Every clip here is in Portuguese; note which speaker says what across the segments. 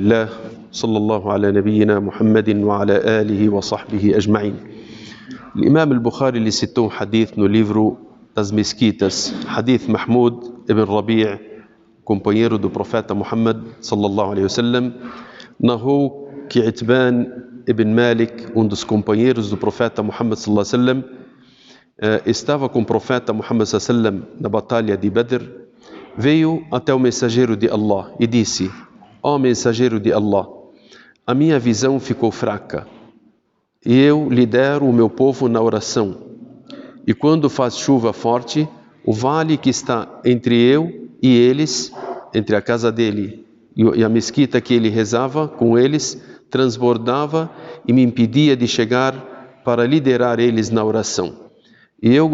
Speaker 1: لله صلى الله على نبينا محمد وعلى آله وصحبه أجمعين. الإمام البخاري ele citou hadith no livro das mesquitas, hadith Mahmud ibn Rabi', companheiro do profeta Muhammad sallallahu alaihi wasallam, narrou que Itban ibn Malik, dos companheiros do profeta Muhammad sallallahu alaihi wasallam, estava com o profeta Muhammad sallallahu alaihi wasallam na batalha de Badr. Veio até o mensageiro de Allah e disse: ó mensageiro de Allah, a minha visão ficou fraca e eu lidero o meu povo na oração. E quando faz chuva forte, o vale que está entre eu e eles, entre a casa dele e a mesquita que ele rezava com eles, transbordava e me impedia de chegar para liderar eles na oração. E eu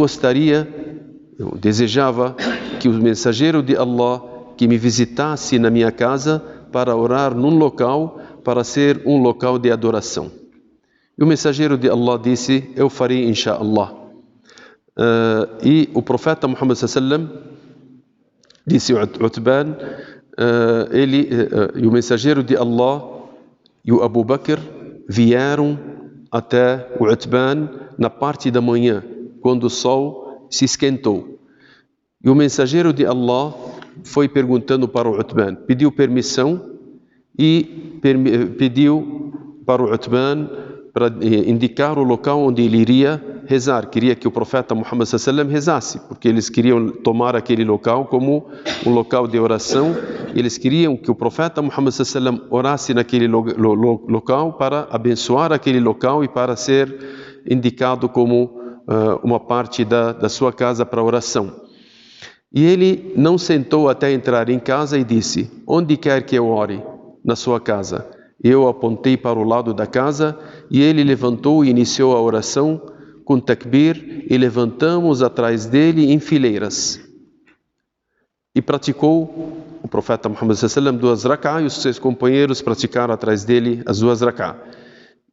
Speaker 1: desejava que o mensageiro de Allah que me visitasse na minha casa para orar num local, para ser um local de adoração. E o mensageiro de Allah disse: eu farei inshallah. E o profeta Muhammad sallallahu alaihi wasallam disse Utban, e o mensageiro de Allah e o Abu Bakr vieram até o Utban na parte da manhã, quando o sol se esquentou. E o mensageiro de Allah foi perguntando para o Utban, pediu permissão e pediu para o Utban para indicar o local onde ele iria rezar. Queria que o profeta Muhammad sallallahu alaihi wasallam rezasse, porque eles queriam tomar aquele local como um local de oração. Eles queriam que o profeta Muhammad sallallahu alaihi wasallam orasse naquele local para abençoar aquele local e para ser indicado como uma parte da sua casa para oração. E ele não sentou até entrar em casa e disse: onde quer que eu ore na sua casa? Eu apontei para o lado da casa e ele levantou e iniciou a oração com takbir e levantamos atrás dele em fileiras. E praticou o profeta Muhammad sallallahu alaihi wasallam 2 rak'ah e os seus companheiros praticaram atrás dele as 2 rak'ah.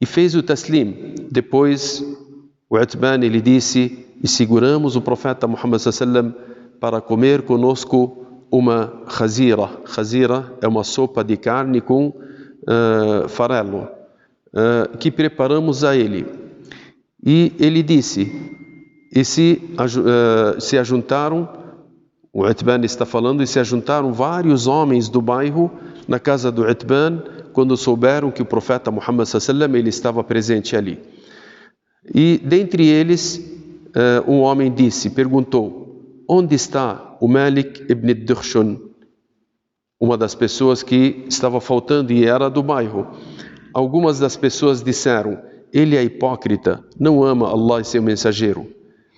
Speaker 1: E fez o taslim. Depois o Utban ele disse: e seguramos o profeta Muhammad sallallahu alaihi wasallam para comer conosco uma khazira. Khazira é uma sopa de carne com farelo, que preparamos a ele. E ele disse, e se ajuntaram, o Utban está falando, e se ajuntaram vários homens do bairro na casa do Utban, quando souberam que o profeta Muhammad sallallahu alaihi wasallam ele estava presente ali. E dentre eles, um homem perguntou, onde está o Malik ibn Dukhshun? Uma das pessoas que estava faltando e era do bairro. Algumas das pessoas disseram: ele é hipócrita, não ama Allah e seu mensageiro.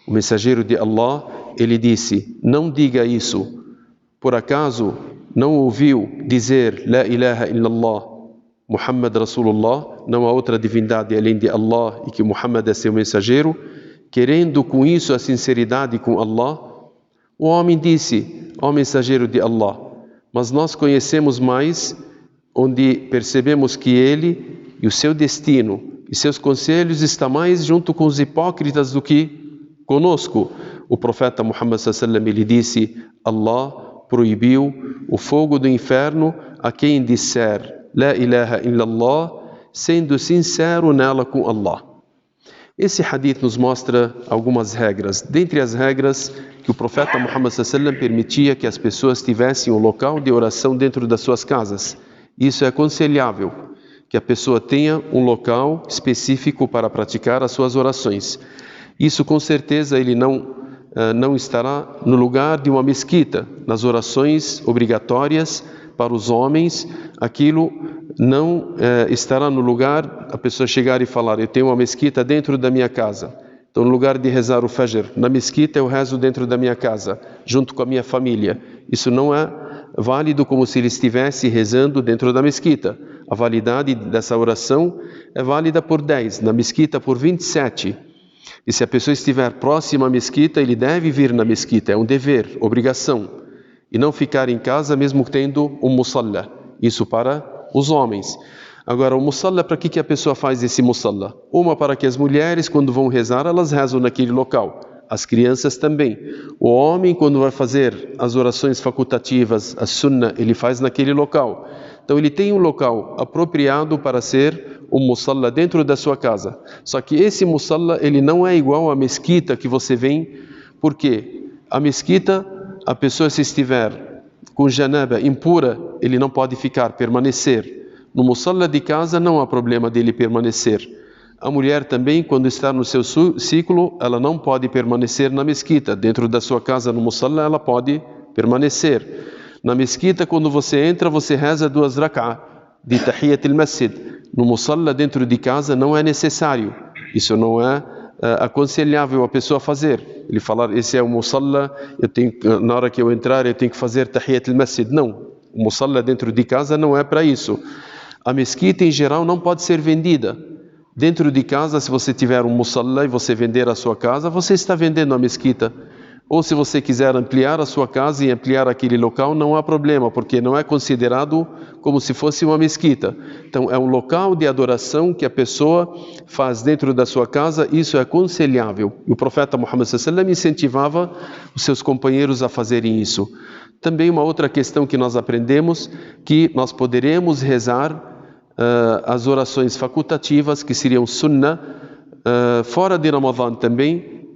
Speaker 1: O mensageiro de Allah, ele disse: não diga isso. Por acaso não ouviu dizer La ilaha illallah, Muhammad Rasulullah, não há outra divindade além de Allah e que Muhammad é seu mensageiro, querendo com isso a sinceridade com Allah? O homem disse: ó mensageiro de Allah, mas nós conhecemos mais, onde percebemos que ele e o seu destino e seus conselhos está mais junto com os hipócritas do que conosco. O profeta Muhammad sallallahu alaihi wasallam ele disse: Allah proibiu o fogo do inferno a quem disser La ilaha illallah, sendo sincero nela com Allah. Esse hadith nos mostra algumas regras. Dentre as regras, que o profeta Muhammad sallallahu alaihi wasallam permitia que as pessoas tivessem um local de oração dentro das suas casas. Isso é aconselhável, que a pessoa tenha um local específico para praticar as suas orações. Isso com certeza ele não estará no lugar de uma mesquita. Nas orações obrigatórias para os homens, aquilo não estará no lugar a pessoa chegar e falar: eu tenho uma mesquita dentro da minha casa. Então, no lugar de rezar o Fajr na mesquita, eu rezo dentro da minha casa, junto com a minha família. Isso não é válido como se ele estivesse rezando dentro da mesquita. A validade dessa oração é válida por 10, na mesquita por 27. E se a pessoa estiver próxima à mesquita, ele deve vir na mesquita, é um dever, obrigação. E não ficar em casa mesmo tendo um musalla. Isso para os homens. Agora, o musalla, para que a pessoa faz esse musalla? Uma, para que as mulheres, quando vão rezar, elas rezam naquele local. As crianças também. O homem, quando vai fazer as orações facultativas, a sunnah, ele faz naquele local. Então ele tem um local apropriado para ser um musalla dentro da sua casa. Só que esse musalla, ele não é igual à mesquita que você vem, porque a mesquita, a pessoa se estiver com janaba impura, ele não pode permanecer. No musalla de casa não há problema dele permanecer. A mulher também, quando está no seu ciclo, ela não pode permanecer na mesquita. Dentro da sua casa, no musalla, ela pode permanecer. Na mesquita, quando você entra, você reza 2 rak'ah de Tahiyyat al-Masjid. No musalla, dentro de casa, não é necessário. Isso não é aconselhável a pessoa fazer. Ele falar, esse é o musalla, na hora que eu entrar, eu tenho que fazer Tahiyyat al-Masjid. Não. O musalla dentro de casa não é para isso. A mesquita, em geral, não pode ser vendida. Dentro de casa, se você tiver um musalla e você vender a sua casa, você está vendendo a mesquita. Ou se você quiser ampliar a sua casa e ampliar aquele local, não há problema, porque não é considerado como se fosse uma mesquita. Então, é um local de adoração que a pessoa faz dentro da sua casa, isso é aconselhável. E o profeta Muhammad sallallahu alaihi wasallam incentivava os seus companheiros a fazerem isso. Também uma outra questão que nós aprendemos, que nós poderemos rezar as orações facultativas, que seriam sunnah, fora de Ramadã também,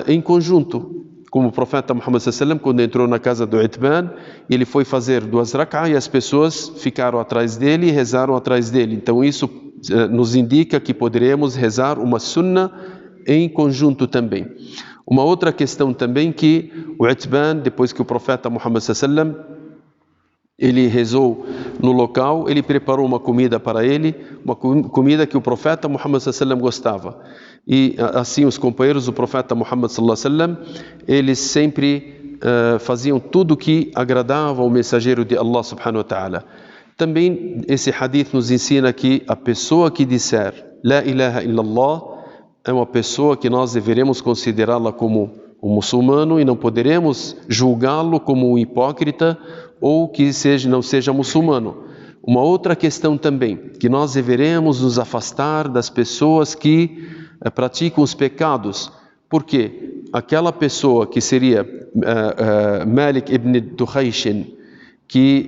Speaker 1: em conjunto. Como o profeta Muhammad sallallahu alaihi wasallam, quando entrou na casa do Itban, ele foi fazer 2 rak'ah e as pessoas ficaram atrás dele e rezaram atrás dele. Então isso nos indica que poderemos rezar uma sunnah em conjunto também. Uma outra questão também, que o Itban, depois que o profeta Muhammad sallallahu alaihi wasallam ele rezou no local, ele preparou uma comida para ele, uma comida que o profeta Muhammad sallallahu alaihi wasallam gostava. E assim os companheiros do profeta Muhammad sallallahu alaihi wasallam, eles sempre faziam tudo que agradava ao mensageiro de Allah subhanahu wa ta'ala. Também esse hadith nos ensina que a pessoa que disser La ilaha illallah é uma pessoa que nós deveremos considerá-la como um muçulmano e não poderemos julgá-lo como um hipócrita ou que não seja muçulmano. Uma outra questão também, que nós deveremos nos afastar das pessoas que praticam os pecados, porque aquela pessoa que seria Malik ibn Duhayshin, que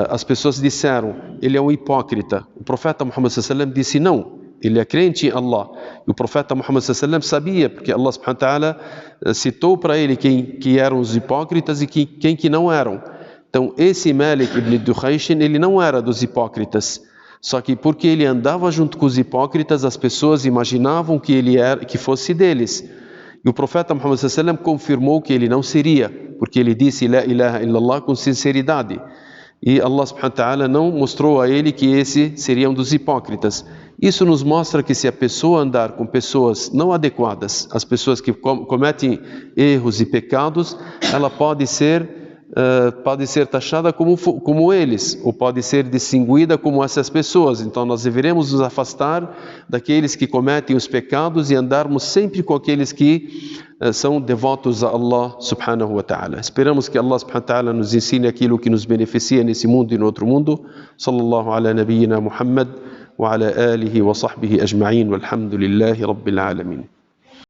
Speaker 1: as pessoas disseram, ele é um hipócrita. O profeta Muhammad sallallahu alaihi wasallam disse não, ele é crente em Allah. E o profeta Muhammad sallallahu alaihi wasallam sabia, porque Allah subhanahu wa ta'ala citou para ele quem eram os hipócritas e quem que não eram. Então esse Malik ibn Duhayshin, ele não era dos hipócritas. Só que porque ele andava junto com os hipócritas, as pessoas imaginavam que ele que fosse deles. E o profeta Muhammad sallallahu alaihi wasallam confirmou que ele não seria, porque ele disse La ilaha illallah com sinceridade. E Allah subhanahu wa ta'ala não mostrou a ele que esse seria um dos hipócritas. Isso nos mostra que se a pessoa andar com pessoas não adequadas, as pessoas que cometem erros e pecados, ela pode ser taxada como eles, ou pode ser distinguida como essas pessoas. Então nós deveremos nos afastar daqueles que cometem os pecados e andarmos sempre com aqueles que são devotos a Allah subhanahu wa ta'ala. Esperamos que Allah subhanahu wa ta'ala nos ensine aquilo que nos beneficia nesse mundo e no outro mundo. Sallallahu ala nabiyyina Muhammad wa ala alihi wa sahbihi ajma'in walhamdulillahi rabbil alamin.